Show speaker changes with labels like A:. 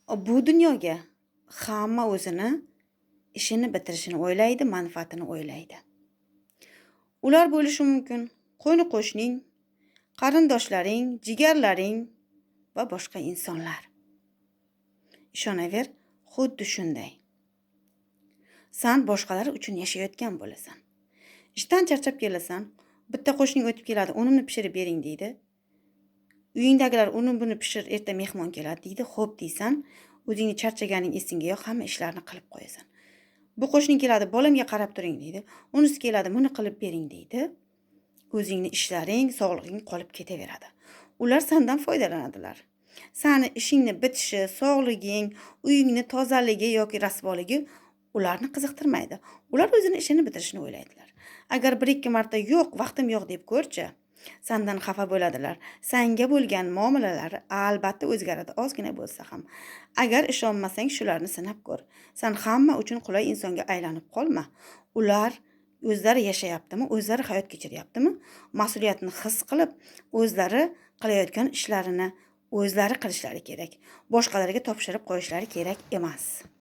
A: Bu dunyoga hamma o'zini ishini bitirishini o'ylaydi, manfaatini o'ylaydi. Ular bo'lishi mumkin qo'ni-qo'shning, qarindoshlaring, jigarlaring va boshqa insonlar. Ishonaver, xuddi shunday. Sen boshqalar uchun yashayotgan bo'lasan. Ishdan charchab kelasan, bitta qo'shning o'tib keladi, unimni pishirib bering deydi. Uyingdagilar uni buni pishir, erta mehmon keladi deydi. Xo'p deysan, o'zingni charchaganing esingga yo'q, hamma ishlarni qilib qo'yasan. Bu qo'shning keladi, bolamga qarab turing deydi. Unisi keladi, buni qilib bering deydi. O'zingni ishlaring, sog'lig'ing qolib ketaveradi. Ular sendan foydalanadilar. Seni ishingni bitishi, sog'liging, uyingni tozaligi yoki rasvoligi ularni qiziqtirmaydi. Ular o'zini ishini bitirishni o'ylaydilar. Agar 1-2 marta yo'q, vaqtim yo'q deb ko'rchi, sendan xafa bo'ladilar. Senga bo'lgan muomalalari albatta o'zgaradi, ozgina bo'lsa ham. Agar ishonmasang, shularni sinab ko'r. Sen hamma uchun qulay insonga aylanib qolma. Ular o'zlari yashayaptimi, o'zlari hayot kechiryaptimi? Mas'uliyatni his qilib, o'zlari qilayotgan ishlarini o'zlari qilishlari kerak. Boshqalarga topshirib qo'yishlari kerak emas.